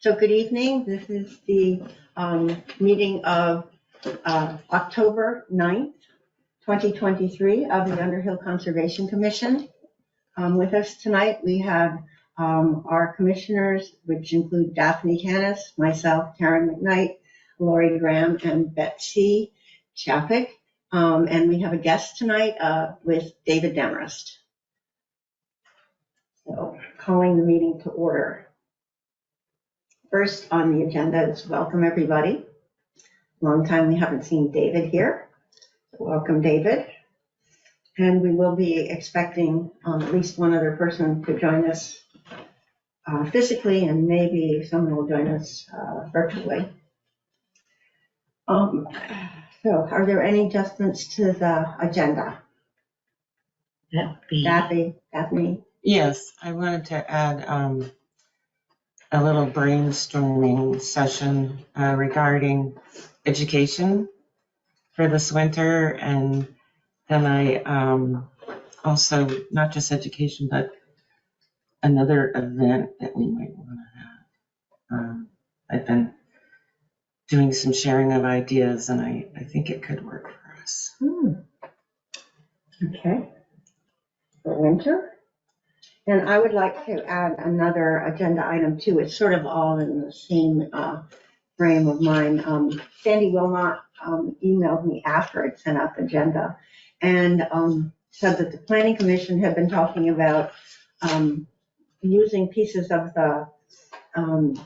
So good evening. This is the meeting of October 9th, 2023 of the Underhill Conservation Commission. With us tonight, we have our commissioners, which include Daphne Canis, myself, Karen McKnight, Lori Graham, and Betsy Chapik. And we have a guest tonight with David Demarest. So calling the meeting to order. First on the agenda is welcome everybody. Long time we haven't seen David here. So welcome, David. And we will be expecting at least one other person to join us physically, and maybe someone will join us virtually. So are there any adjustments to the agenda? Daphne? Yes, I wanted to add a little brainstorming session regarding education for this winter, and then I also, not just education, but another event that we might want to have. I've been doing some sharing of ideas, and I think it could work for us. Okay. For winter? And I would like to add another agenda item too. It's sort of all in the same frame of mind. Sandy Wilmot emailed me after I'd sent out the agenda and said that the Planning Commission had been talking about using pieces of the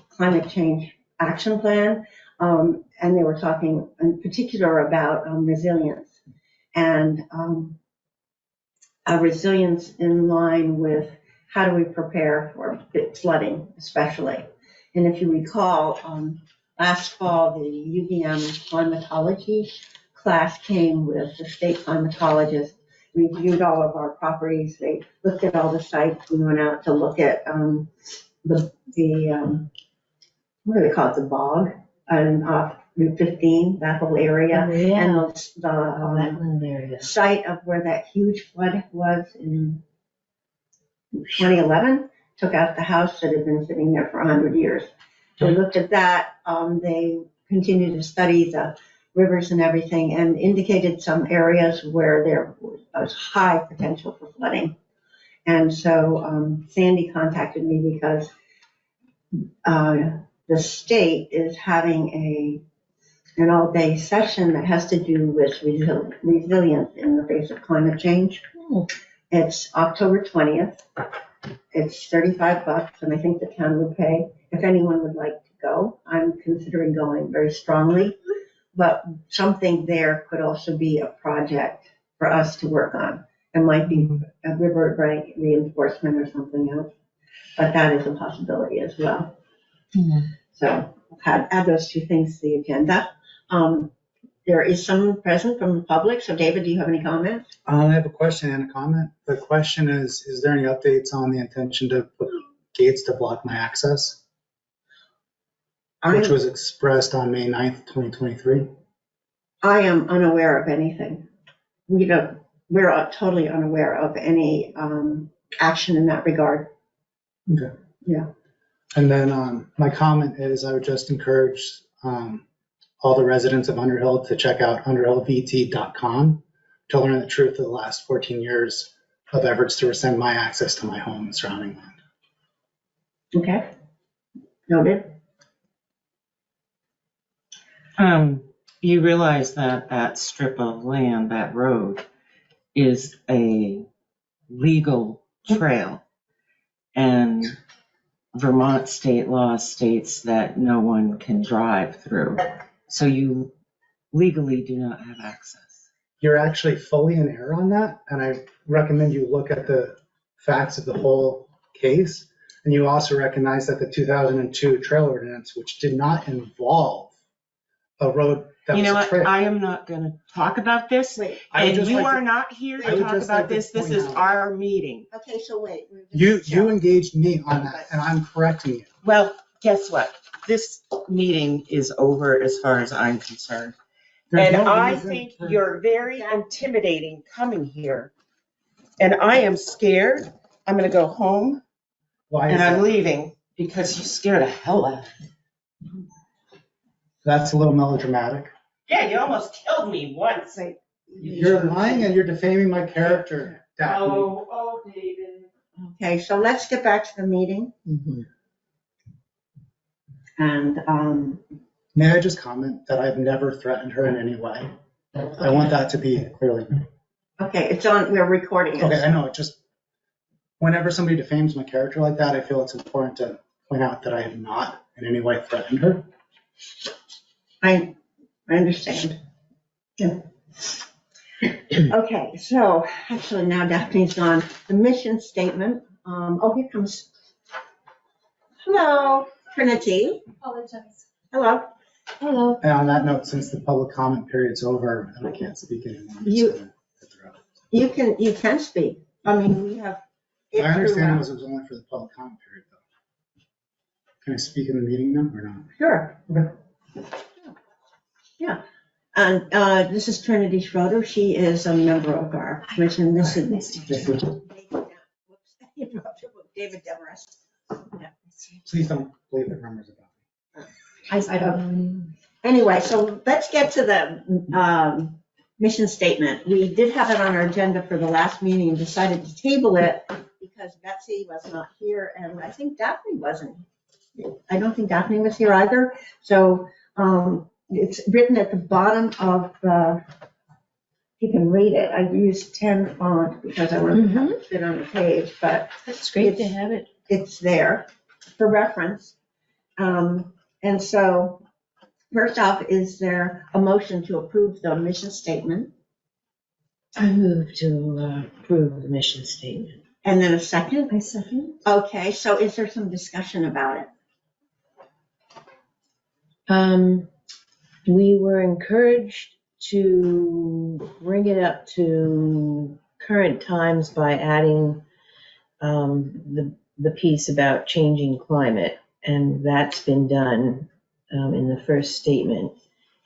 climate change action plan, and they were talking in particular about resilience and resilience in line with how do we prepare for flooding, especially. And if you recall, last fall, the UVM climatology class came with the state climatologist, reviewed all of our properties. They looked at all the sites. We went out to look at the what do they call it, the bog, and off Route 15, that whole area. Oh, yeah. And the site of where that huge flood was in 2011, took out the house that had been sitting there for 100 years. So we looked at that. They continued to study the rivers and everything and indicated some areas where there was high potential for flooding. And so Sandy contacted me because the state is having an all-day session that has to do with resilience in the face of climate change. It's October 20th. It's $35, and I think the town would pay. If anyone would like to go, I'm considering going very strongly. But something there could also be a project for us to work on. It might be a river bank reinforcement or something else, but that is a possibility as well. So add those two things to the agenda. There is someone present from the public. So David, do you have any comments? I have a question and a comment. The question is there any updates on the intention to put gates to block my access? Which was expressed on May 9th, 2023. I am unaware of anything. We're totally unaware of any action in that regard. Okay. Yeah. And then my comment is I would just encourage all the residents of Underhill to check out underhillvt.com to learn the truth of the last 14 years of efforts to rescind my access to my home and surrounding land. Okay. Noted. You realize that that strip of land, that road, is a legal trail, and Vermont state law states that no one can drive through. So you legally do not have access. You're actually fully in error on that, and I recommend you look at the facts of the whole case. And you also recognize that the 2002 trail ordinance, which did not involve a road that was a trail. I am not going to talk about this. Wait. And you are not here to talk about this. This is our meeting. Okay, so wait. You engaged me on that, and I'm correcting you. Well, guess what? This meeting is over as far as I'm concerned. And I think you're very intimidating coming here. And I am scared. I'm going to go home and I'm leaving. because you scared the hell out of me. That's a little melodramatic. Yeah, you almost killed me once. Wait. You're lying and you're defaming my character, Daphne. Oh, David. Okay, so let's get back to the meeting. And, May I just comment that I've never threatened her in any way? I want that to be clearly known. okay, it's on, we're recording it. Okay, I know, it just, whenever somebody defames my character like that, I feel it's important to point out that I have not in any way threatened her. I understand. Yeah. Okay, so actually now Daphne's gone. The mission statement, oh, here comes. Hello, Trinity. Apologize. Hello. Hello. And on that note, since the public comment period's over and I can't speak anymore. I'm just You- gonna withdraw. You can speak. I mean, we have. I understand it was only for the public comment period though. Can I speak in the meeting now or not? Sure. Okay. Yeah. And this is Trinity Schroeder. She is a member of our commission. This is Nice to meet you. David Demarest. Yeah. Please don't believe the rumors about me. I don't know. Anyway, so let's get to the mission statement. We did have it on our agenda for the last meeting and decided to table it because Betsy was not here and I think Daphne wasn't. I don't think Daphne was here either. So it's written at the bottom of the, you can read it. I used 10 font because I wanted to have it fit on the page, but It's great to have it. it's there for reference. And so first off, is there a motion to approve the mission statement? I move to approve the mission statement. And then a second? I second. Okay, so is there some discussion about it? We were encouraged to bring it up to current times by adding the piece about changing climate, and that's been done in the first statement.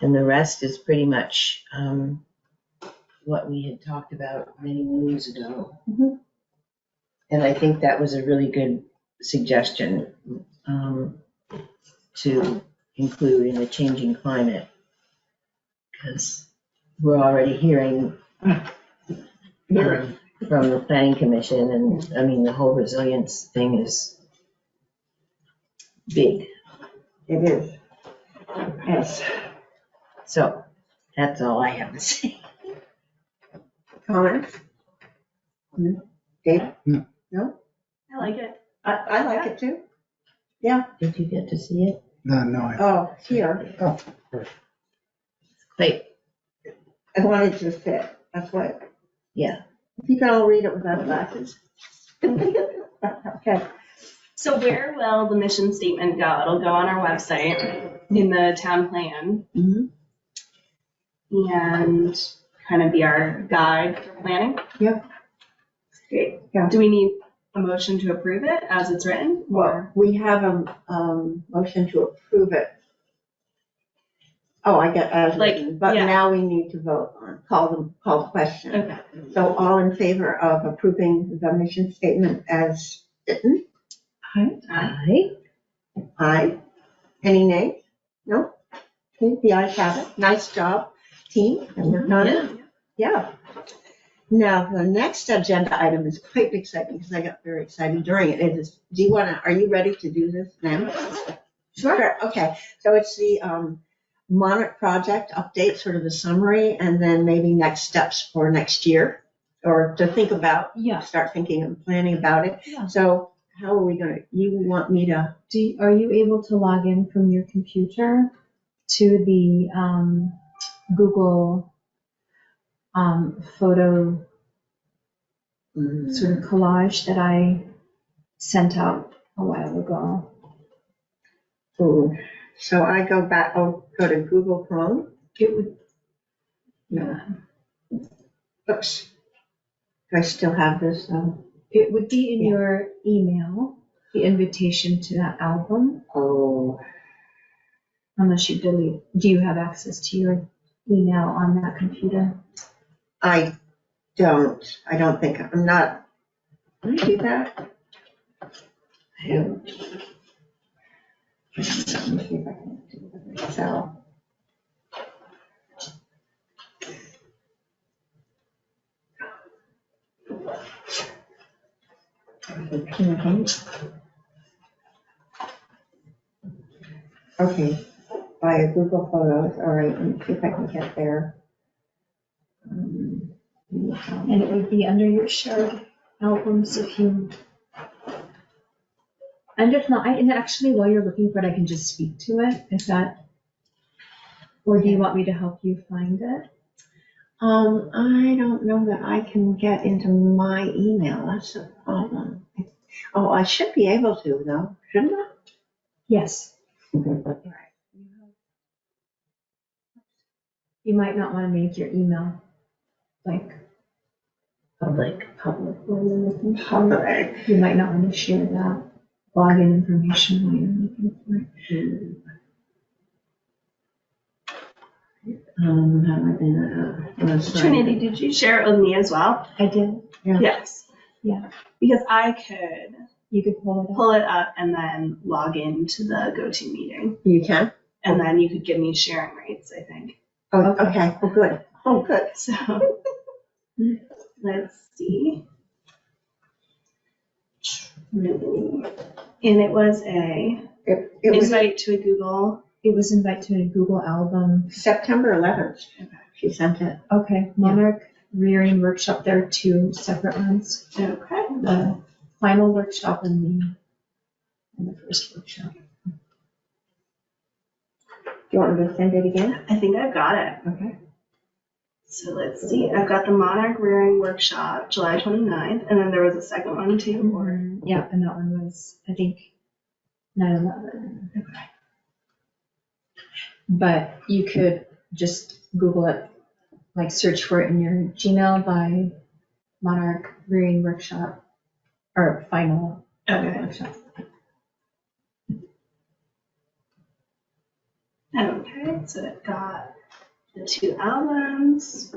And the rest is pretty much what we had talked about many moons ago. Mhm. And I think that was a really good suggestion to include in the changing climate. Because we're already hearing from the planning commission, and I mean, the whole resilience thing is big. It is. Yes. So that's all I have to say. Comments? Dave? No. No? I like it. I like it too. Yeah. Did you get to see it? No. Oh, here. Oh, perfect. Wait, I wanted to fit. That's what. yeah. If you can all read it without glasses. Okay. So where will the mission statement go? It'll go on our website in the town plan Mhm. and kind of be our guide for planning. Yep. Great. Yeah. Do we need a motion to approve it as it's written? Well, we have a motion to approve it. Oh, I get as Like, written, but yeah. now we need to vote on, call the question. Okay. So all in favor of approving the mission statement as written? Hi. Aye. Any nays? No? Okay, the ayes have it. Nice job, team, and we're done. Yeah. Now, the next agenda item is quite exciting because I got very excited during it. It is, are you ready to do this now? Sure. Okay, so it's the Monarch project update, sort of a summary, and then maybe next steps for next year, or to think about, Yeah. start thinking and planning about it. Yeah. So how are we gonna, you want me to, Are you able to log in from your computer to the Google photo sort of collage that I sent out a while ago? ooh, so I go back, I'll go to Google Chrome. It would, No. Oops. Do I still have this? it would be in Yeah. your email, the invitation to that album, Oh. unless you delete. Do you have access to your email on that computer? I don't think, I'm not, can I do that? Excel. Okay, via Google Photos, all right, let me see if I can get there. And it would be under your shared albums if you. And if not, and actually while you're looking for it, I can just speak to it, if that, or do you want me to help you find it? I don't know that I can get into my email, that's the problem. Oh, I should be able to though, shouldn't I? Yes. You might not want to make your email like Public. when you're looking for it. Public. You might not want to share that login information while you're looking for it. How do I do that? Trinity, did you share it with me as well? I did. Yeah. Yes. Yeah. Because I could You could pull it up. pull it up and then log into the GoToMeeting. You can? And then you could give me sharing rates, I think. Oh, Okay. okay, oh, good, oh, good. So let's see. And it was a It was invite to a Google. It was invited to a Google album. September 11th, she sent it. Okay, Monarch rearing workshop. There are two separate ones. Okay. The final workshop and the first workshop. Do you want me to send it again? I think I've got it. Okay. So let's see. I've got the Monarch Rearing Workshop, July 29th, and then there was a second one too. Or Yeah, and that one was, I think, 9/11. okay. But you could just Google it, like search for it in your Gmail by Monarch Rearing Workshop or final Okay. workshop. Okay, so I've got the two albums.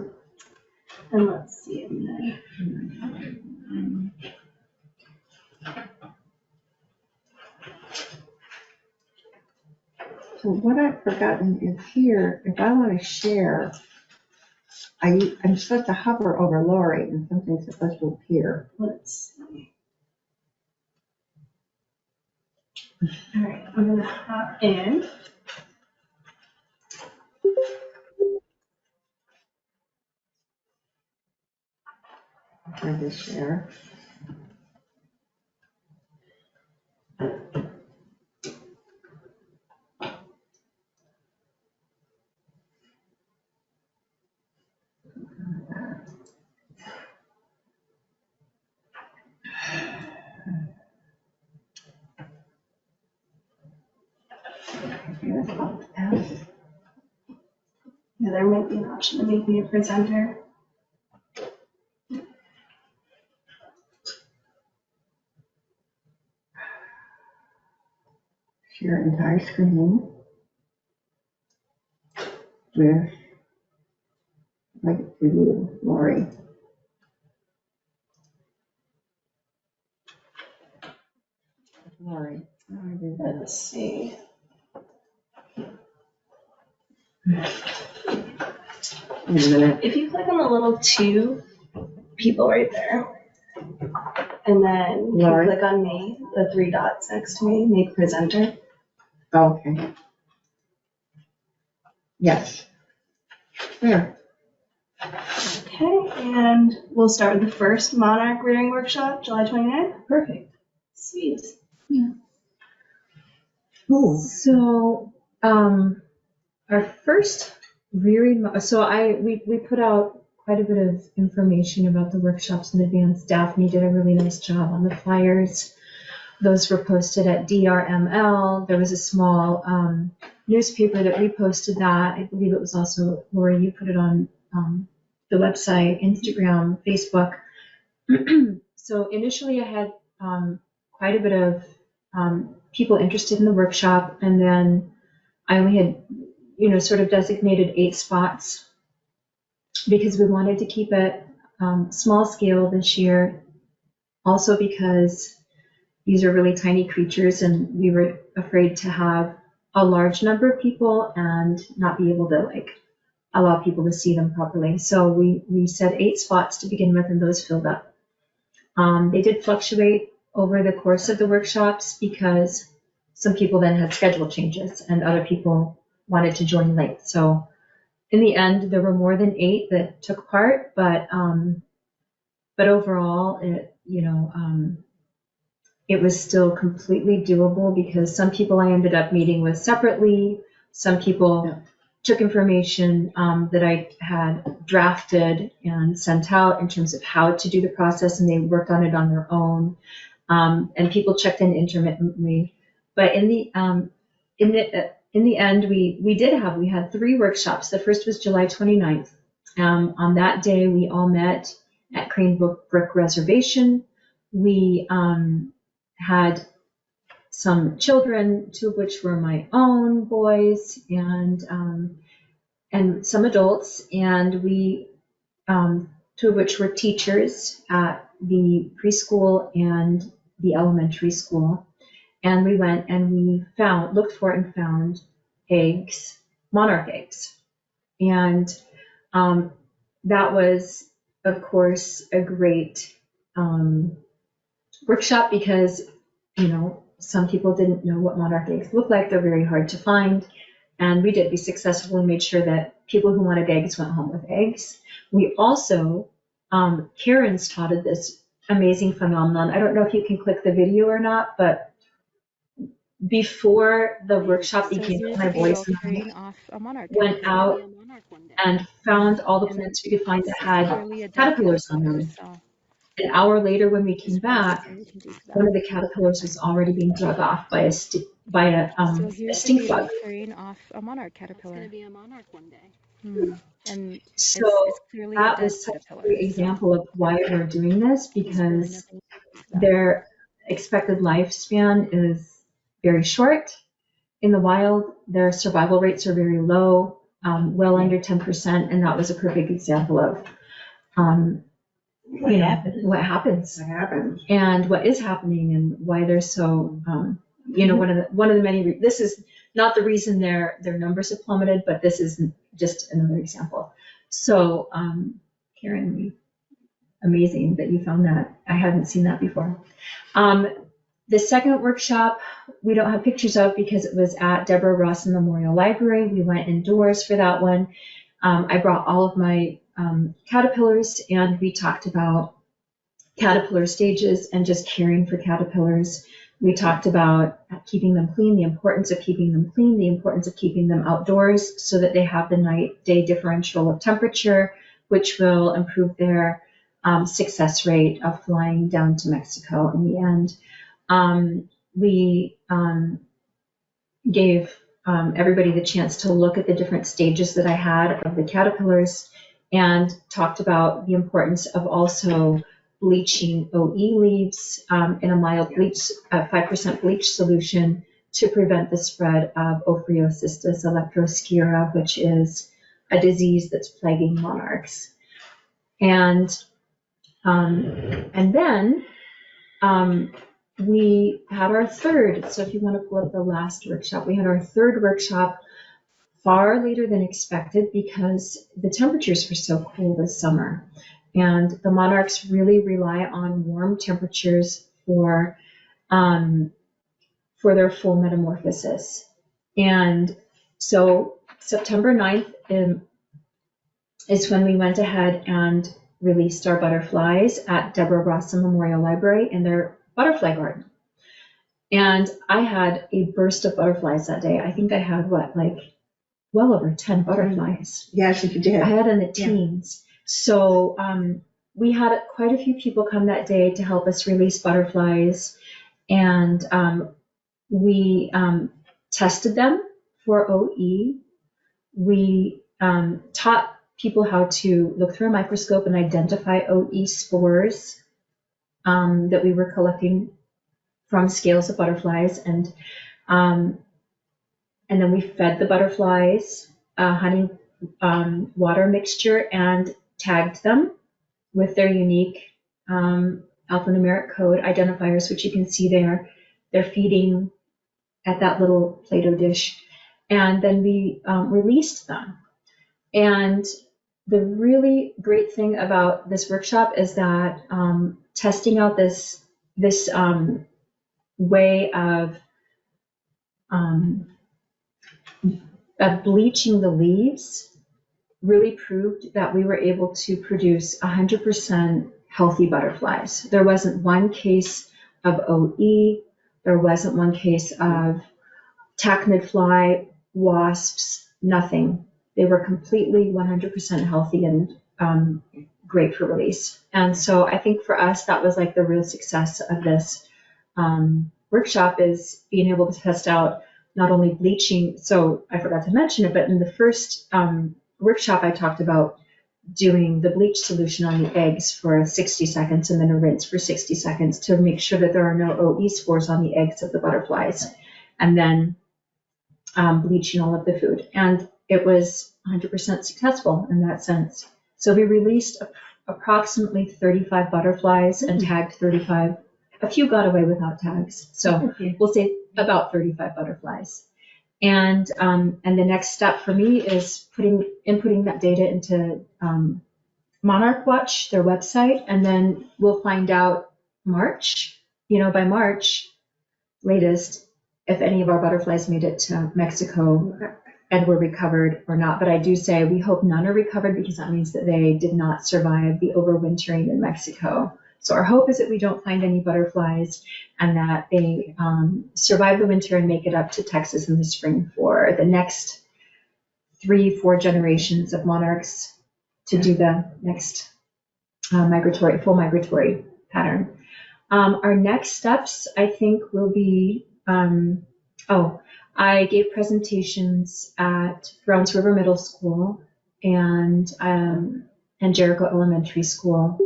And let's see. So what I've forgotten is here, if I want to share, I'm supposed to hover over Lori and something's supposed to appear. Let's see. All right, I'm gonna hop in. Try to share. Yeah, there might be an option to make me a presenter. Share entire screen. With, like, to you, Lori. Lori. How do I do that? Let's see. Wait a minute. If you click on the little two people right there, and then you Lori? click on me, the three dots next to me, make presenter. Oh, okay. Yes. There. Okay, and we'll start with the first Monarch Rearing Workshop, July 29th. Perfect. Sweet. Ooh. So, our first rearing, we put out quite a bit of information about the workshops in advance. Daphne did a really nice job on the flyers. Those were posted at DRML. There was a small newspaper that reposted that. I believe it was also, Lori, you put it on the website, Instagram, Facebook. So initially I had quite a bit of people interested in the workshop, and then I only had, sort of designated 8 spots because we wanted to keep it small scale this year. Also because these are really tiny creatures and we were afraid to have a large number of people and not be able to like allow people to see them properly. So we set 8 spots to begin with, and those filled up. They did fluctuate over the course of the workshops because some people then had schedule changes and other people wanted to join late. So in the end, there were more than 8 that took part, but overall, it was still completely doable because some people I ended up meeting with separately. Some people took information that I had drafted and sent out in terms of how to do the process, and they worked on it on their own. And people checked in intermittently. But in the end, we had 3 workshops. The first was July 29th. On that day, we all met at Crane Brook Reservation. We had some children, 2 of which were my own boys, and some adults, and we 2 of which were teachers at the preschool and the elementary school. And we went and we looked for and found eggs, monarch eggs, and that was, of course, a great workshop because, some people didn't know what monarch eggs look like. They're very hard to find. And we did. We successfully made sure that people who wanted eggs went home with eggs. We also, Karen spotted this amazing phenomenon. I don't know if you can click the video or not, but before the workshop began, my boys and I went out and found all the plants we could find that had caterpillars on them. An hour later, when we came back, one of the caterpillars was already being dug off by a stink bug. A monarch caterpillar. It's going to be a monarch one day. And so it's that was such a great example of why we're doing this, because their expected lifespan is very short. In the wild, their survival rates are very low, well under 10%, and that was a perfect example of what happens and what is happening and why they're so one of the many this is not the reason their numbers have plummeted, but this is just another example. So Karen, amazing that you found that. I hadn't seen that before. The second workshop we don't have pictures of because it was at Deborah Rawson Memorial Library. We went indoors for that one. I brought all of my caterpillars, and we talked about caterpillar stages and just caring for caterpillars. We talked about keeping them clean, the importance of keeping them clean, the importance of keeping them outdoors so that they have the night-day differential of temperature, which will improve their success rate of flying down to Mexico in the end. We gave everybody the chance to look at the different stages that I had of the caterpillars, and talked about the importance of also bleaching OE leaves in a mild bleach, 5% bleach solution to prevent the spread of Ophriocistus electrosclera, which is a disease that's plaguing monarchs. And then we had our third, so if you want to pull up the last workshop, we had our third workshop far later than expected because the temperatures were so cool this summer. And the monarchs really rely on warm temperatures for their full metamorphosis. And so September 9th is when we went ahead and released our butterflies at Deborah Rawson Memorial Library in their butterfly garden. And I had a burst of butterflies that day. I think I had well over 10 butterflies. Yes, you did. I had in the teens. Yeah. So we had quite a few people come that day to help us release butterflies, and we tested them for OE. We taught people how to look through a microscope and identify OE spores that we were collecting from scales of butterflies, and then we fed the butterflies honey water mixture and tagged them with their unique alphanumeric code identifiers, which you can see there. They're feeding at that little Play-Doh dish. And then we released them. And the really great thing about this workshop is that testing out this way of bleaching the leaves really proved that we were able to produce 100% healthy butterflies. There wasn't one case of OE, there wasn't one case of tachinid fly, wasps, nothing. They were completely 100% healthy and great for release. And so I think for us, that was like the real success of this workshop, is being able to test out not only bleaching. So I forgot to mention it, but in the first workshop, I talked about doing the bleach solution on the eggs for 60 seconds and then a rinse for 60 seconds to make sure that there are no OE spores on the eggs of the butterflies, and then bleaching all of the food. And it was 100% successful in that sense. So we released approximately 35 butterflies and tagged 35. A few got away without tags. So we'll say about 35 butterflies. And the next step for me is inputting that data into Monarch Watch, their website, and then we'll find out March, by March latest, if any of our butterflies made it to Mexico and were recovered or not. But I do say we hope none are recovered, because that means that they did not survive the overwintering in Mexico. So our hope is that we don't find any butterflies and that they survive the winter and make it up to Texas in the spring for the next 3-4 generations of monarchs to do the next full migratory pattern. Our next steps, I think, will be, I gave presentations at Browns River Middle School and Jericho Elementary School,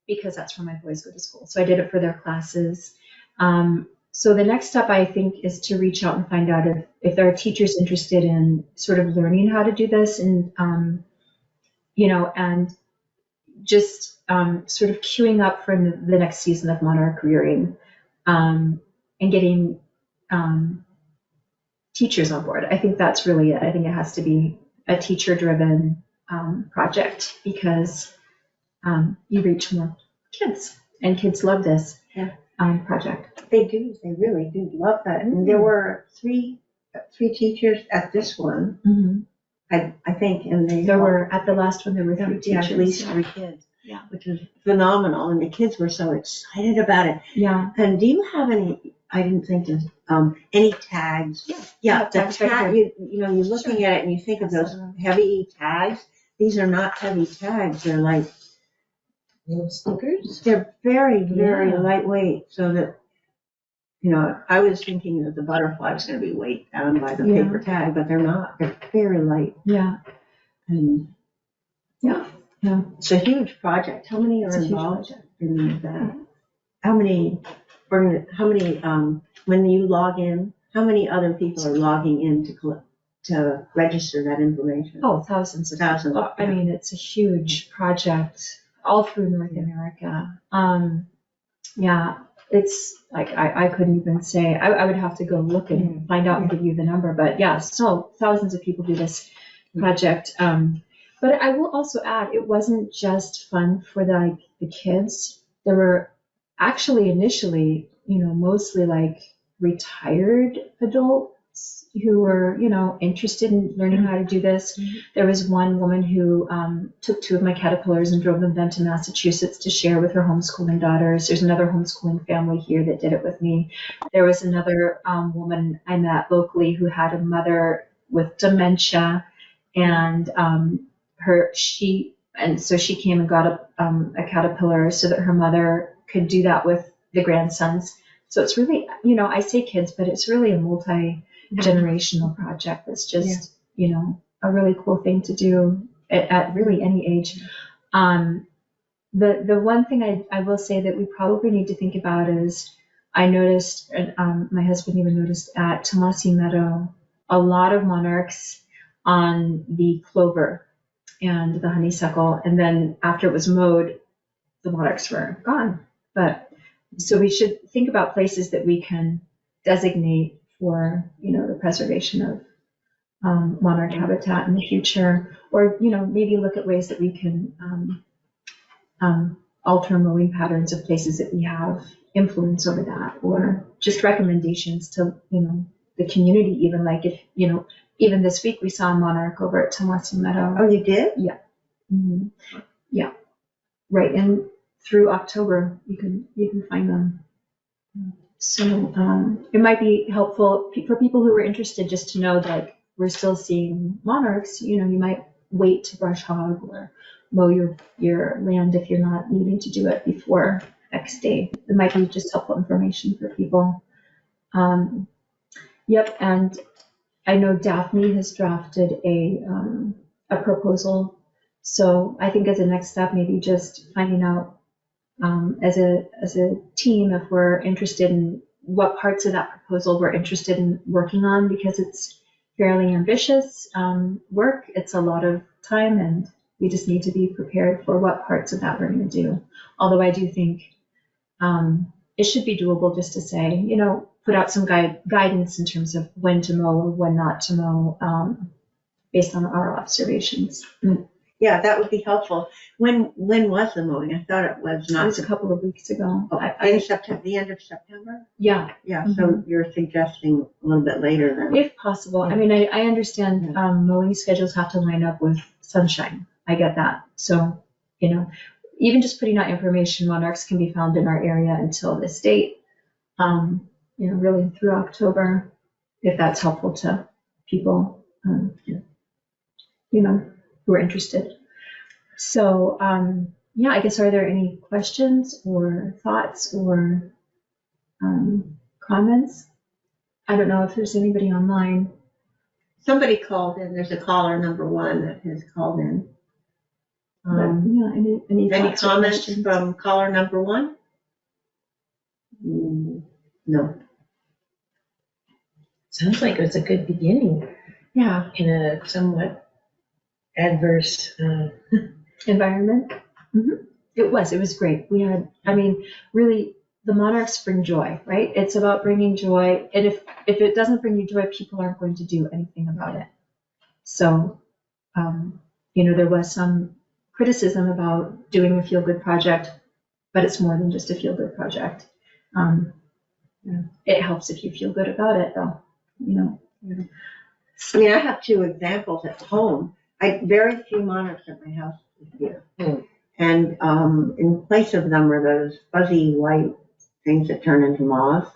because that's where my boys go to school. So I did it for their classes. So the next step, I think, is to reach out and find out if there are teachers interested in sort of learning how to do this, and and just sort of queuing up for the next season of monarch rearing, and getting teachers on board. I think that's really it. I think it has to be a teacher-driven project, because you reach more kids, and kids love this project. They do. They really do love that. And there were three teachers at this one. Mm-hmm. I think, and there were at the last one. There were 3 teachers, at least 3 kids. Yeah, which was phenomenal, and the kids were so excited about it. Yeah. And do you have any? I didn't think of any tags. Yeah. The tag. You're looking at it and you think of those heavy tags. These are not heavy tags. They're like Little stickers? They're very, very lightweight, so that, I was thinking that the butterfly was going to be weighed down by the paper tag, but they're not. They're very light. Yeah. And it's a huge project. How many are involved in that? How many, when you log in, how many other people are logging in to register that information? Oh, thousands. I mean, it's a huge project all through North America. It's like, I couldn't even say, I would have to go look and find out and give you the number, but so thousands of people do this project. But I will also add, it wasn't just fun for the kids. There were actually initially, mostly like retired adults who were, interested in learning how to do this. Mm-hmm. There was one woman who took 2 of my caterpillars and drove them to Massachusetts to share with her homeschooling daughters. There's another homeschooling family here that did it with me. There was another woman I met locally who had a mother with dementia, and so she came and got a caterpillar so that her mother could do that with the grandsons. So it's really, I say kids, but it's really a multi-generational project that's just, a really cool thing to do at really any age. The one thing I will say that we probably need to think about is, I noticed, and my husband even noticed at Tomasi Meadow, a lot of monarchs on the clover and the honeysuckle, and then after it was mowed, the monarchs were gone. But so we should think about places that we can designate for, the preservation of monarch habitat in the future, or, maybe look at ways that we can alter mowing patterns of places that we have influence over that, or just recommendations to, the community, even like if, even this week we saw a monarch over at Tumwassee Meadow. Oh, you did? Mhm. Yeah, right, and through October, you can find them. So it might be helpful for people who are interested just to know that we're still seeing monarchs. You might wait to brush hog or mow your land if you're not needing to do it before X day. It might be just helpful information for people. Yep, and I know Daphne has drafted a proposal. So I think as a next step, maybe just finding out as a team if we're interested in what parts of that proposal we're interested in working on, because it's fairly ambitious work. It's a lot of time, and we just need to be prepared for what parts of that we're going to do. Although I do think it should be doable just to say, put out some guidance in terms of when to mow or when not to mow based on our observations. Yeah, that would be helpful. When was the mowing? I thought it was It not. was a couple of weeks ago. In September, the end of September? Yeah, Yeah, so you're suggesting a little bit later then. if possible. I mean, I understand mowing schedules have to line up with sunshine. I get that. So, even just putting out information, monarchs can be found in our area until this date, really through October, if that's helpful to people, who are interested. So, I guess, are there any questions or thoughts or comments? I don't know if there's anybody online. Somebody called in. There's a caller number 1 that has called in. Any Any thoughts or comments questions? from caller number 1? No. Sounds like it was a good beginning Yeah, in a somewhat adverse. environment. It was great. We had, really, the monarchs bring joy, right? It's about bringing joy, and if it doesn't bring you joy, people aren't going to do anything about it. So, there was some criticism about doing a feel-good project, but it's more than just a feel-good project. It helps if you feel good about it, though. I mean, I have 2 examples at home. Very few monarchs at my house this year. And in place of them are those fuzzy white things that turn into moths.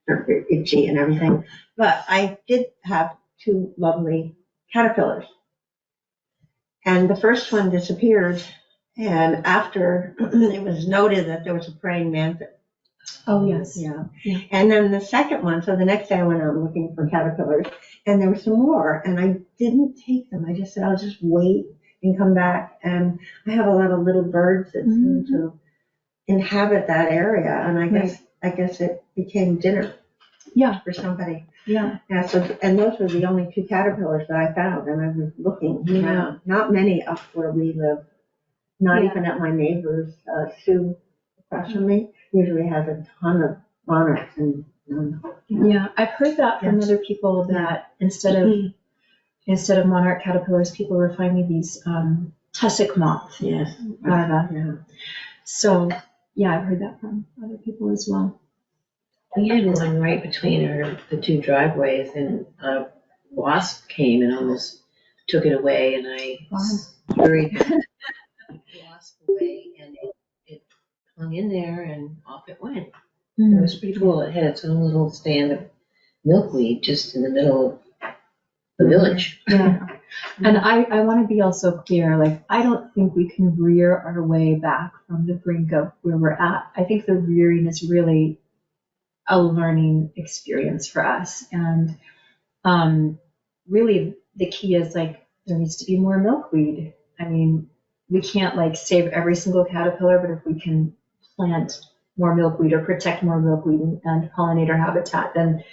They're itchy and everything. But I did have 2 lovely caterpillars. And the first one disappeared. And after it was noted that there was a praying mantis. Oh, yes. Yeah. Yeah. And then the second one, so the next day I went out looking for caterpillars, and there were some more, and I didn't take them. I just said, I'll just wait and come back. And I have a lot of little birds that seem to inhabit that area, and I guess it became dinner. Yeah. For somebody. Yeah. Yeah. So, and those were the only 2 caterpillars that I found, and I was looking. Yeah. Not many up where we live. Not Yeah. even at my neighbor's, Sue across from me. Usually has a ton of monarchs and. Yeah, I've heard that from other people that instead of monarch caterpillars, people were finding these tussock moth Yes. larvae. Yeah. So I've heard that from other people as well. We had one right between the 2 driveways, and a wasp came and almost took it away, and I hurried the wasp away, and it hung in there, and off it went. It was pretty cool. It had its own little stand of milkweed just in the middle of the village. Yeah. And I want to be also clear, like, I don't think we can rear our way back from the brink of where we're at. I think the rearing is really a learning experience for us. And really the key is, like, there needs to be more milkweed. I mean, we can't, like, save every single caterpillar, but if we can plant more milkweed or protect more milkweed and pollinator habitat, then,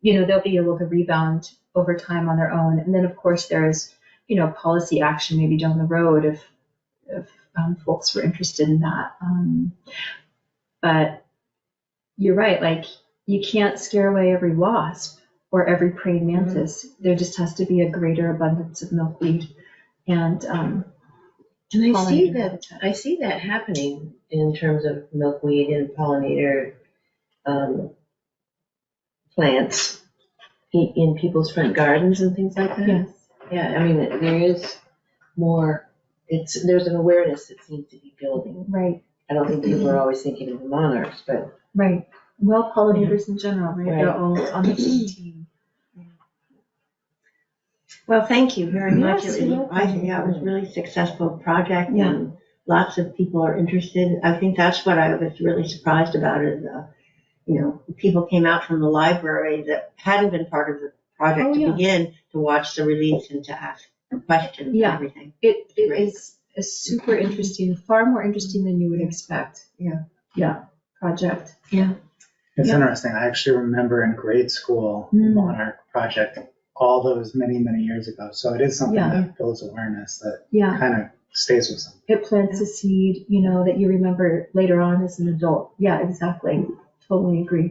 they'll be able to rebound over time on their own. And then, of course, there's, policy action maybe down the road if folks were interested in that. But you're right, like, you can't scare away every wasp or every praying mantis. There just has to be a greater abundance of milkweed and And pollinator I see that happening in terms of milkweed and pollinator plants in people's front gardens and things like that. Yes. Yeah, I mean, there is more, there's an awareness that seems to be building. Right. I don't think people are always thinking of the monarchs, but. Right. Well, pollinators in general, right? They're all on the same team. Well, thank you very much. Yes, It you're was, welcome. I think that was a really successful project Yeah. and lots of people are interested. I think that's what I was really surprised about is, people came out from the library that hadn't been part of the project to yeah. begin to watch the release and to ask questions Yeah. and everything. It Great. is a super interesting, far more interesting than you would expect. Yeah. Yeah. Project. It's Yeah. interesting. I actually remember in grade school, Mm. Monarch project, all those many, many years ago. So it is something Yeah. that builds awareness that Yeah. kind of stays with them. It plants a seed, that you remember later on as an adult. Yeah, exactly. Totally agree.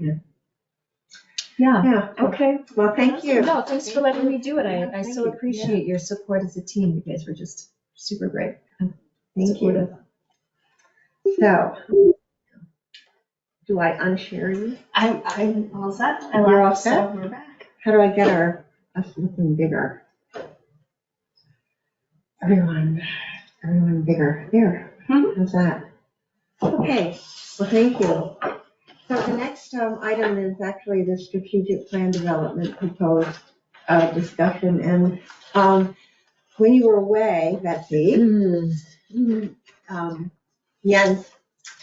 Yeah. Yeah. Okay. Well, thank you. No, thanks for letting me do it. I Thank so you. appreciate your support as a team. You guys were just super great. Thank Supportive. you. So, do I unshare you? I'm all set. You're all set? So we're back. How do I get us looking bigger? Everyone bigger. There. How's that? Okay. Well, thank you. So the next item is actually the strategic plan development proposed discussion. And when you were away, Betsy, Jens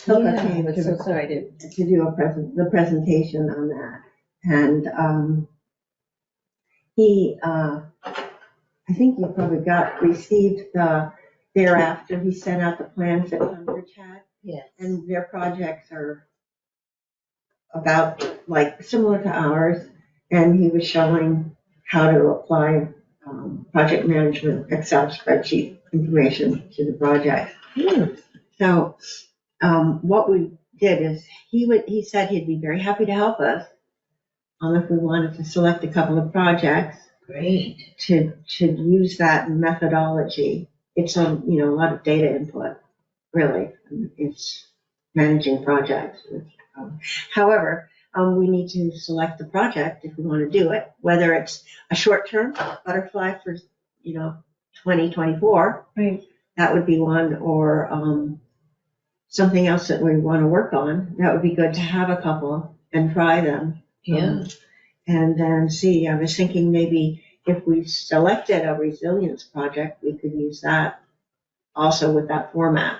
Hilke came I'm to so sorry to do the presentation on that. And he, I think you probably received thereafter, he sent out the plans that Tunbridge had. Yes. And their projects are about, similar to ours. And he was showing how to apply project management Excel spreadsheet information to the project. So what we did is he said he'd be very happy to help us if we wanted to select a couple of projects. Great. To use that methodology. It's a lot of data input, really. It's managing projects. However, we need to select the project if we want to do it, whether it's a short-term butterfly for 2024. Right. That would be one, or something else that we want to work on. That would be good to have a couple and try them. Yeah. And then see, I was thinking maybe if we selected a resilience project, we could use that also with that format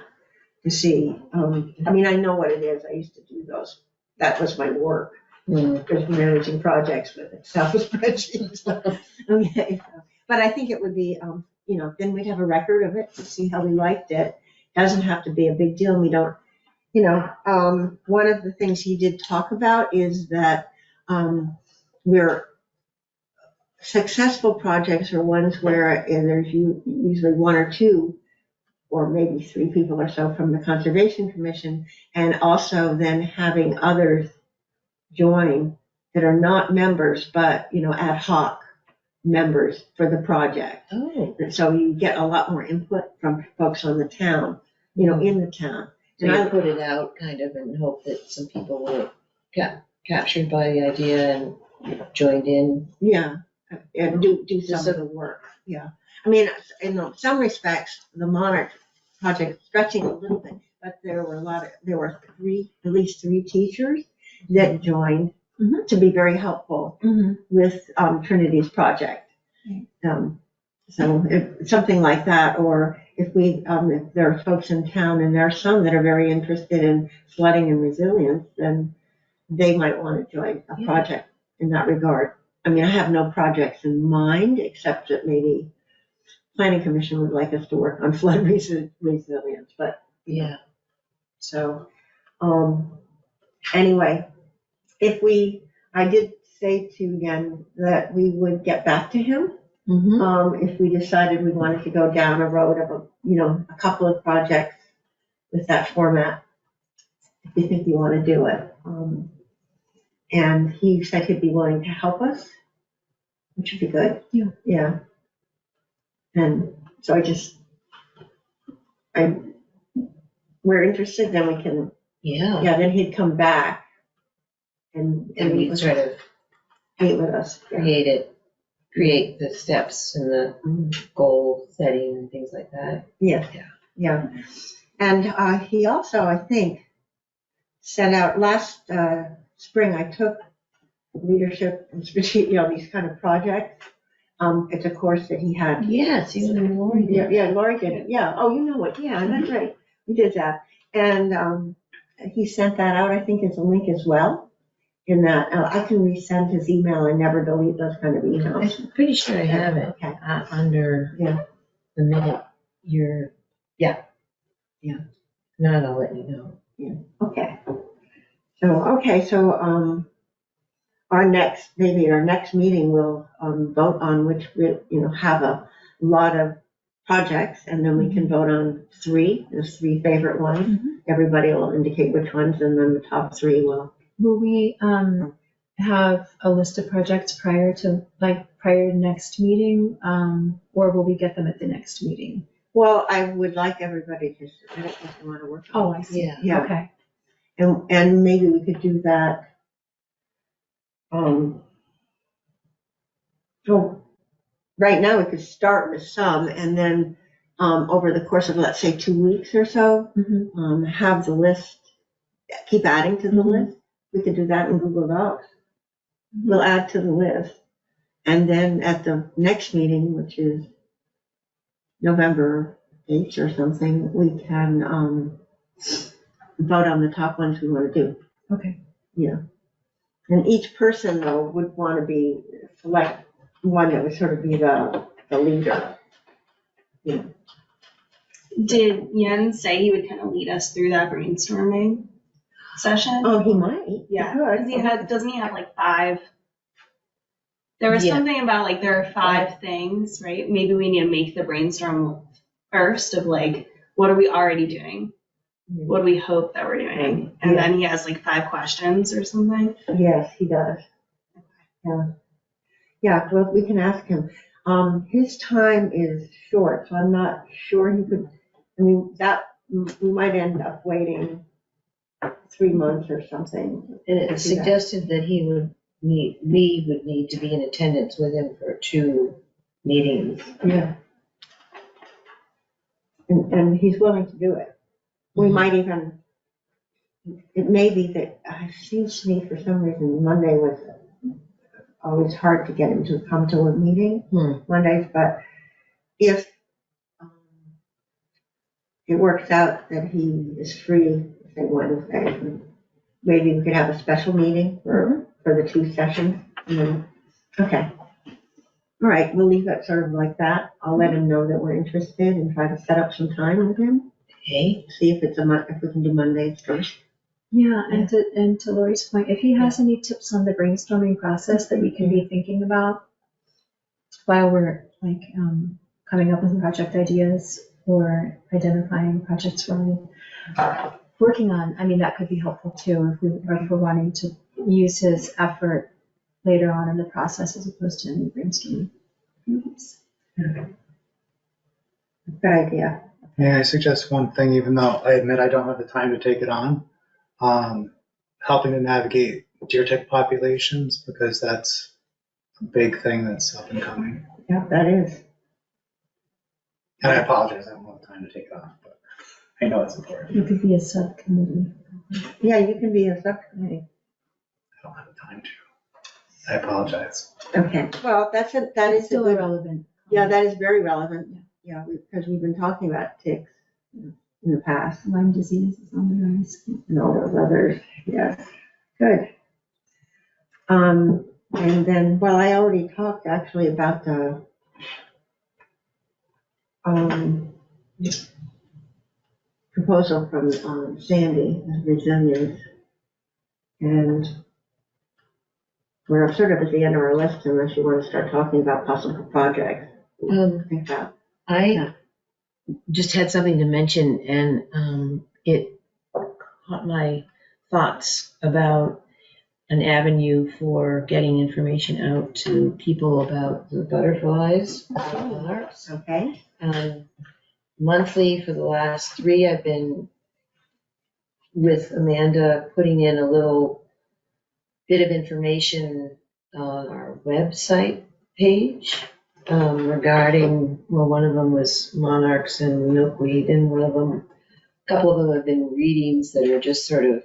to see. I know what it is. I used to do those. That was my work, was managing projects with Excel spreadsheets. Okay. But I think it would be, then we'd have a record of it to see how we liked it. Doesn't have to be a big deal. We don't, one of the things he did talk about is that successful projects are ones where there's usually one or two or maybe three people or so from the Conservation Commission, and also then having others join that are not members, but, ad hoc members for the project. Oh. And so you get a lot more input from folks on the town, in the town. So you put it out kind of and hope that some people will get captured by the idea and joined in. Yeah, and do some of the work. Yeah, in some respects, the Monarch project stretching a little bit, but there were at least three teachers that joined to be very helpful with Trinity's project. So if something like that, or if there are folks in town and there are some that are very interested in flooding and resilience, then they might want to join a project in that regard. I have no projects in mind, except that maybe Planning Commission would like us to work on flood resilience, but. Yeah. So, anyway, I did say to Yen that we would get back to him. If we decided we wanted to go down a road of a couple of projects with that format, if you think you want to do it. And he said he'd be willing to help us, which would be good. Yeah. Yeah. And so we're interested, then we can, Yeah. yeah, then he'd come back and And we meet sort of with us. Yeah. create the steps and the goal setting and things like that. Yeah. Yeah. And he also, I think, sent out last spring, I took leadership and strategic, these kind of projects. It's a course that he had. Yes, you and Lori did. Yeah, Lori did it. Yeah. Oh, you know it. Yeah, that's right. We did that. And he sent that out, I think, as a link as well. In that, I can resend his email and never delete those kind of emails. I'm pretty sure I have it Okay. under the minute you're. Yeah. Not, I'll let you know. Okay. So our next meeting we'll vote on which we have a lot of projects, and then we can vote on there's three favorite ones. Everybody will indicate which ones, and then the top three will. Will we have a list of projects prior to next meeting, or will we get them at the next meeting? Well, I would like everybody to submit what they want to work on. Oh, I see. Yeah. Okay. And maybe we could do that. So right now we could start with some, and then over the course of, let's say, 2 weeks or so, have the list, keep adding to the list. We could do that in Google Docs. We'll add to the list. And then at the next meeting, which is November 8th or something, we can vote on the top ones we want to do. Okay. Yeah. And each person, though, would want to select one that would sort of be the leader. Yeah. Did Jens say he would kind of lead us through that brainstorming session? Oh, he might. Yeah. He could. Doesn't he have like 5? There was something about like there are 5 things, right? Maybe we need to make the brainstorm first of like, what are we already doing? What do we hope that we're doing? And then he has like 5 questions or something. Yes, he does. Yeah. Yeah, well, we can ask him. His time is short, so I'm not sure he could, we might end up waiting 3 months or something. And it suggested that we would need to be in attendance with him for 2 meetings. Yeah. And he's willing to do it. We might even, it may be that, I've seen Sneed for some reason, Monday was always hard to get him to come to a meeting, Mondays, but if it works out that he is free, say Wednesday, maybe we could have a special meeting for the 2 sessions. Okay. All right, we'll leave it sort of like that. I'll let him know that we're interested and try to set up some time with him. Okay. See if if we can do Mondays first. Yeah, and to Lori's point, if he has any tips on the brainstorming process that we can be thinking about while we're coming up with project ideas or identifying projects we're working on, that could be helpful too if we're wanting to use his effort later on in the process as opposed to any brainstorming. Good idea. May I suggest one thing, even though I admit I don't have the time to take it on? Helping to navigate deer tick populations, because that's a big thing that's up and coming. Yeah, that is. And I apologize, I don't have time to take it on, but I know it's important. It could be a subcommittee. Yeah, you can be a subcommittee. I don't have the time to. I apologize. Okay. Well, that is Still a good. relevant. Yeah, that is very relevant. Yeah, because we've been talking about ticks in the past. Lyme disease is on the rise. And all those others. Yes. Good. And then, well, I already talked actually about the proposal from Sandy, resilience, and we're sort of at the end of our list unless you want to start talking about possible projects. Think about. I just had something to mention, and it caught my thoughts about an avenue for getting information out to people about the butterflies. Monarchs. Okay, Monthly for the last 3, I've been with Amanda putting in a little bit of information on our website page regarding, well, one of them was monarchs and milkweed, and a couple of them have been readings that are just sort of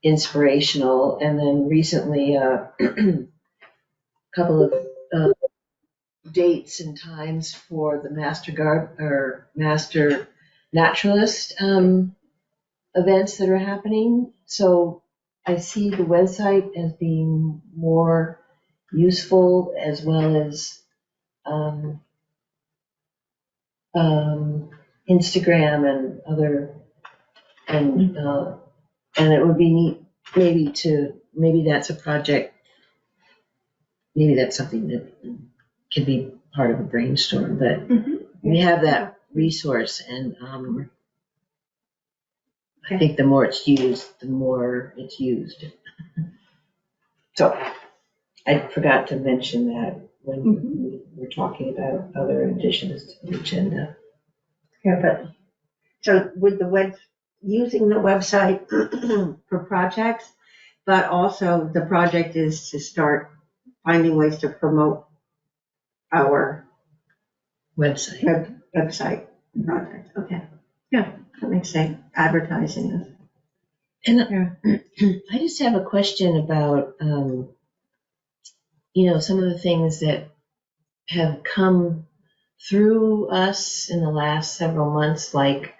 inspirational, and then recently a couple of dates and times for the master naturalist events that are happening. So I see the website as being more useful, as well as Instagram and other, and it would be neat maybe that's a project, maybe that's something that could be part of a brainstorm, but we have that resource, and I think the more it's used, the more it's used. So I forgot to mention that when we were talking about other additions to the agenda. yeah, but, so with using the website for projects, but also the project is to start finding ways to promote our Website. website project. Okay, yeah, that makes sense. Advertising is. And I just have a question about, some of the things that have come through us in the last several months, like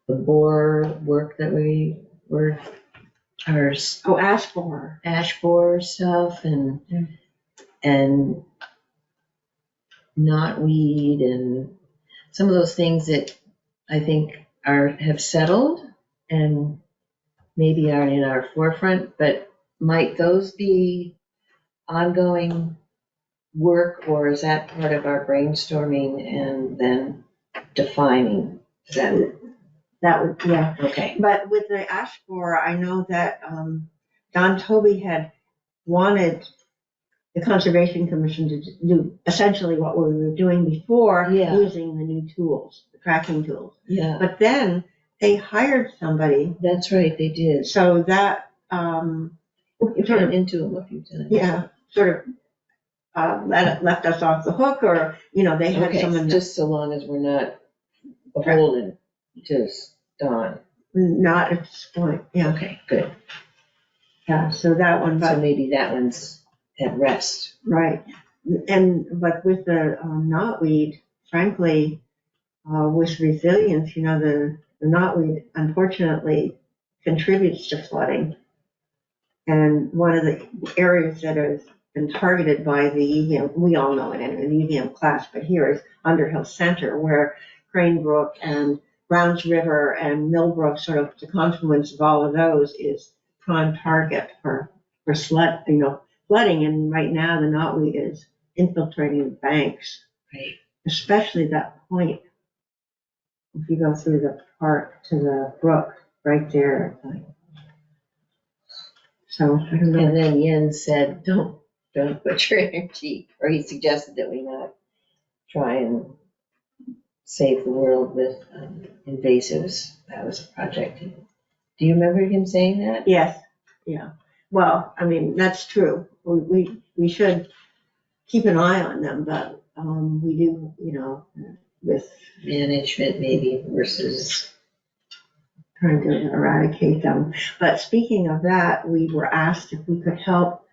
the borer work that we were, our Ash borer. ash borer stuff, and knotweed, and some of those things that I think have settled and maybe aren't in our forefront, but might those be ongoing work, or is that part of our brainstorming and then defining? That would, yeah. Okay. But with the ash borer, I know that Don Toby had wanted the Conservation Commission to do essentially what we were doing before, using the new tools, the tracking tools. Yeah. But then they hired somebody. That's right, they did. So that Sort of into them a few times. Yeah, sort of left us off the hook, or they had someone just so long as we're not beholden to Don. not at this point. Yeah. Okay, good. Yeah. So that one, So but maybe that one's at rest. right, but with the knotweed, frankly, with resilience, the knotweed unfortunately contributes to flooding. And one of the areas that has been targeted by the EVM, we all know it in the EVM class, but here is Underhill Center, where Crane Brook and Browns River and Millbrook, sort of the confluence of all of those, is prime target for flooding. And right now the knotweed is infiltrating the banks, Right. especially that point. If you go through the park to the brook, right there, so I don't know. And then Yen said, don't put your energy, or he suggested that we not try and save the world with invasives. That was a project. Do you remember him saying that? Yes, yeah. Well, I mean, that's true. We should keep an eye on them, but we do, with Management maybe versus. trying to eradicate them. But speaking of that, we were asked if we could help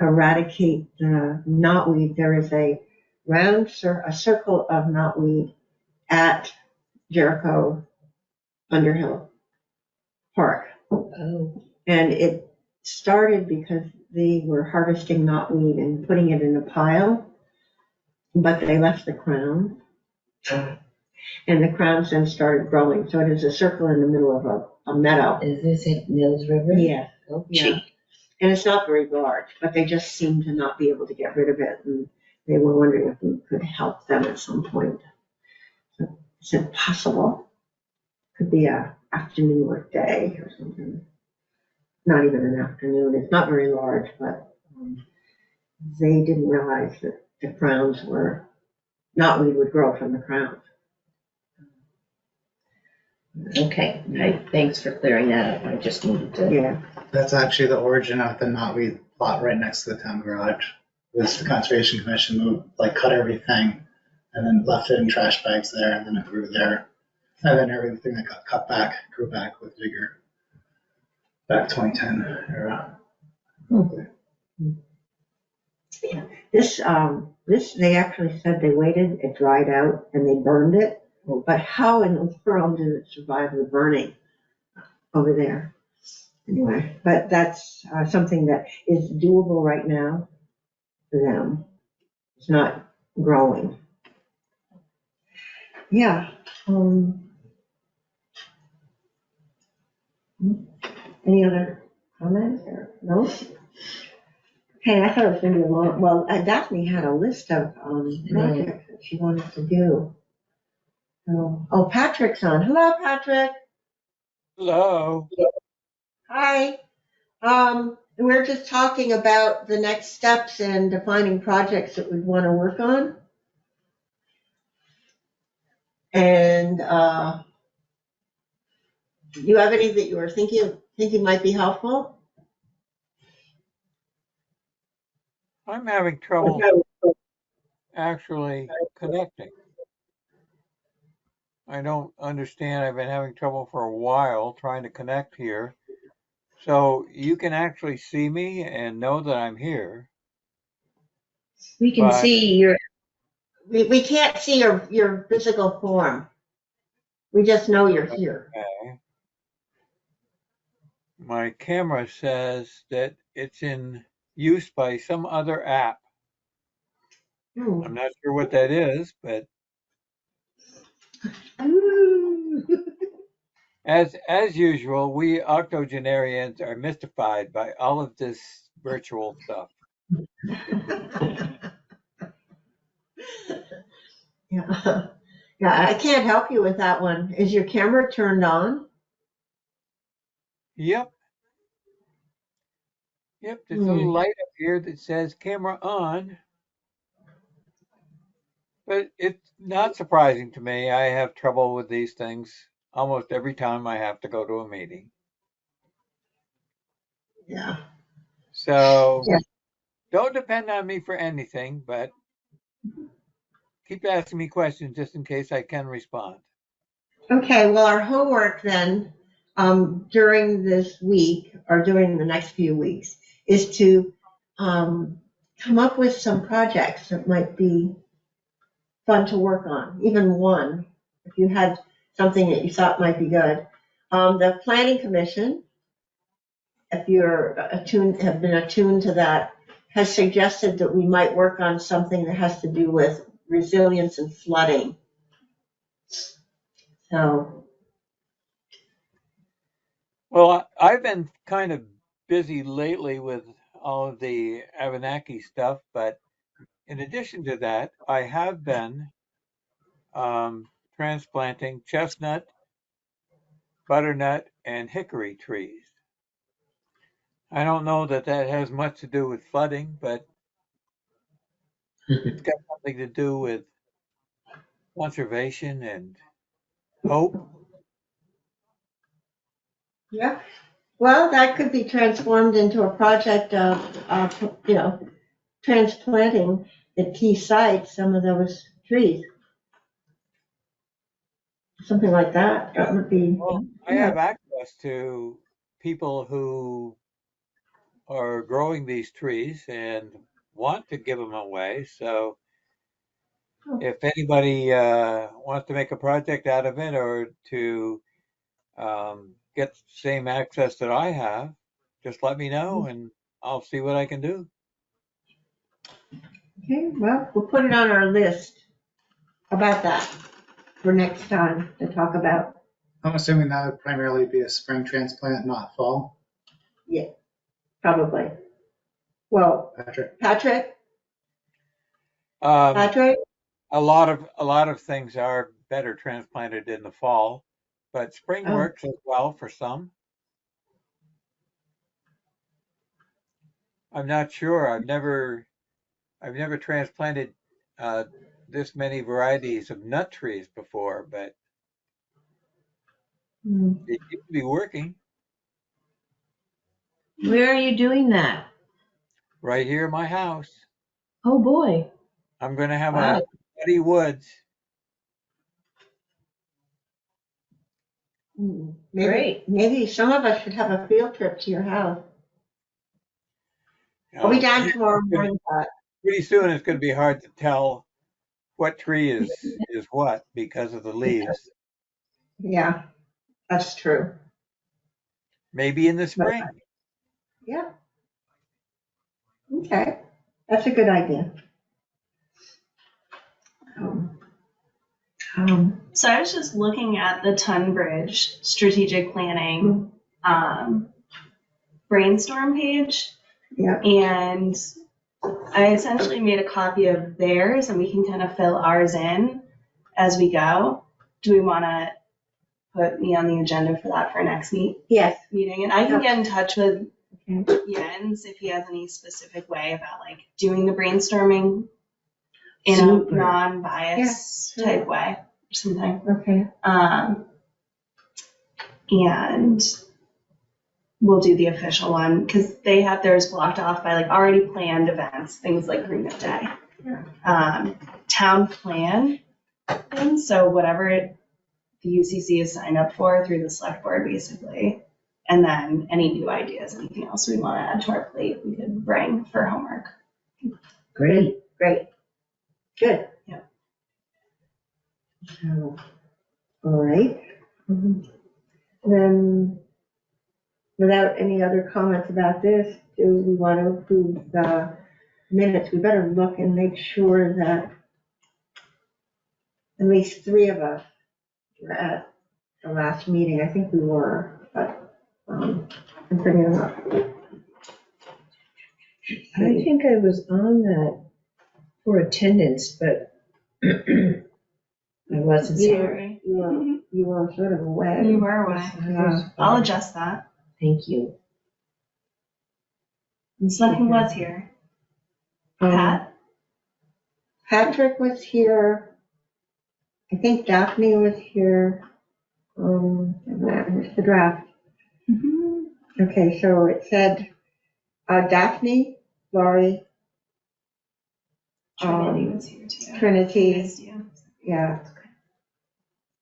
eradicate the knotweed. There is a circle of knotweed at Jericho Underhill Park. Oh. And it started because they were harvesting knotweed and putting it in a pile, but they left the crown. And the crowns then started growing. So it is a circle in the middle of a meadow. Is this at Mills River? Yeah. Oh, Yeah. And it's not very large, but they just seem to not be able to get rid of it. And they were wondering if we could help them at some point. So is it possible? Could be a afternoon or day or something. not even an afternoon. It's not very large, but they didn't realize that the crowns were knotweed would grow from the crowns. Okay, thanks for clearing that up. I just needed to. Yeah. That's actually the origin of the knotweed plot right next to the town garage. Was the Conservation Commission moved, like cut everything and then left it in trash bags there, and then it grew there. And then everything that got cut back grew back with vigor. Back 2010 era. Yeah. This, they actually said they waited, it dried out, and they burned it. But how in the world did it survive the burning over there? Anyway, but that's something that is doable right now for them. It's not growing. Yeah. Any other comments or notes? Okay, I thought it was going to be a long. Well, Daphne had a list of projects that she wanted to do. Oh, Patrick's on. Hello, Patrick. Hello. Hi. We're just talking about the next steps and defining projects that we'd want to work on. And do you have any that you were thinking might be helpful? I'm having trouble actually connecting. I don't understand. I've been having trouble for a while trying to connect here. So you can actually see me and know that I'm here. We can But- see your. We can't see your physical form. We just know you're here. Okay. My camera says that it's in use by some other app. I'm not sure what that is, but as usual, we octogenarians are mystified by all of this virtual stuff. Yeah. Yeah, I can't help you with that one. Is your camera turned on? Yep. Yep, there's a little light up here that says camera on. But it's not surprising to me. I have trouble with these things almost every time I have to go to a meeting. Yeah. So Yeah. don't depend on me for anything, but keep asking me questions just in case I can respond. Okay, well, our homework then, during this week or during the next few weeks is to come up with some projects that might be fun to work on, even one, if you had something that you thought might be good. The Planning Commission, if you're have been attuned to that, has suggested that we might work on something that has to do with resilience and flooding. So. Well, I've been kind of busy lately with all of the Abenaki stuff, but in addition to that, I have been transplanting chestnut, butternut, and hickory trees. I don't know that that has much to do with flooding, but it's got something to do with conservation and hope. Yeah, well, that could be transformed into a project of, transplanting at key sites some of those trees. Something like that. That would be. Well, I have access to people who are growing these trees and want to give them away. So if anybody wants to make a project out of it or to get the same access that I have, just let me know and I'll see what I can do. Okay, well, we'll put it on our list about that for next time to talk about. I'm assuming that would primarily be a spring transplant, not fall. Yeah, probably. Well, Patrick? Patrick? A lot of things are better transplanted in the fall, but spring works as well for some. I'm not sure. I've never transplanted this many varieties of nut trees before, but it seems to be working Where are you doing that? right here in my house. Oh, boy. I'm going to have Wow. a muddy woods. Great. Maybe some of us should have a field trip to your house. I'll be down tomorrow morning, but Pretty soon it's going to be hard to tell what tree is what because of the leaves. yeah, that's true. Maybe in the spring. Yeah. Okay, that's a good idea. So I was just looking at the Tunbridge strategic planning brainstorm page. Yeah. And I essentially made a copy of theirs, and we can kind of fill ours in as we go. Do we want to put me on the agenda for that for next Yes. meeting? And I can get in touch with Jens if he has any specific way about like doing the brainstorming in Super. a non-biased Yeah, sure. type way or something. Okay. And we'll do the official one because they have theirs blocked off by like already planned events, things like Green Up Day, town plan things. So whatever the UCC is signed up for through the select board, basically, and then any new ideas, anything else we want to add to our plate, we could bring for homework. Great. Great. Good. Yeah. So, all right. Then, without any other comments about this, do we want to approve the minutes? We better look and make sure that at least 3 of us were at the last meeting. I think we were, but I'm bringing them up. I think I was on that for attendance, but I wasn't there. Sorry. You were sort of away. You were away. Yeah. I'll adjust that. Thank you. So who was here? Pat? Patrick was here. I think Daphne was here. And that was the draft. Okay, so it said Daphne, Laurie, Trinity was here too. Trinity, Missed you. yeah,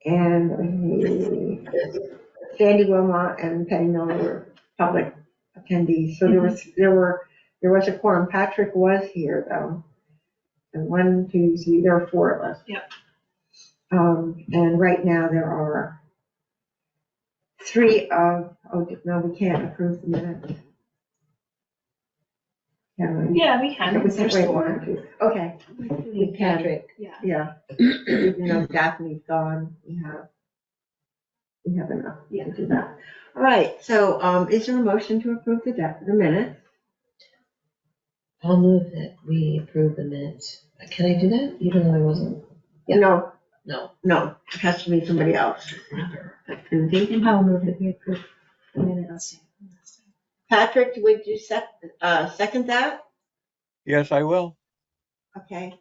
and Sandy Wilmot and Penny Miller were public attendees. So there was a quorum. Patrick was here though, and 1, 2, 3, there are 4 of us. Yep. And right now there are 3 of. Oh no, we can't approve the minutes. Can we? Yeah, we can. We can There's wait 4. 1, 2. Okay. We can. Patrick. Yeah. Yeah. Even though Daphne's gone, we have enough to do that. All right. So, is there a motion to approve the minutes? I'll move that we approve the minutes. Can I do that? Even though I wasn't? Yeah. No, No. it has to be somebody else. Susie? I'll move that we approve the minutes. Patrick, would you second that? Yes, I will. Okay.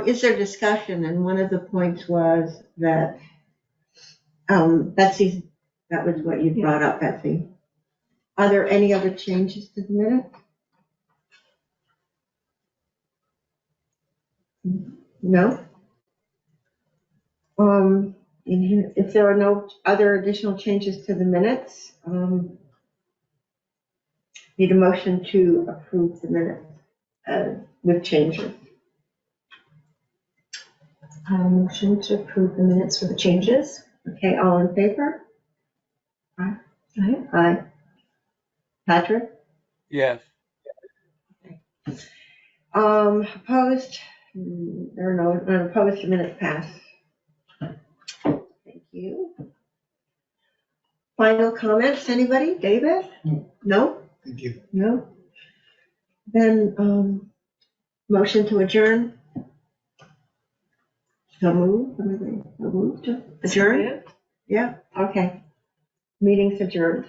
Is there discussion? And one of the points was that Betsy, that was what you brought up, Betsy. Are there any other changes to the minutes? No? If there are no other additional changes to the minutes, need a motion to approve the minutes with changes. Motion to approve the minutes with the changes. Okay, all in favor? Aye. Aye. Patrick? Yes. Opposed? There are none opposed, the minutes pass. Thank you. Final comments, anybody? David? No? Thank you. No? Then, motion to adjourn? So moved to adjourn? Yeah, okay. Meeting's adjourned.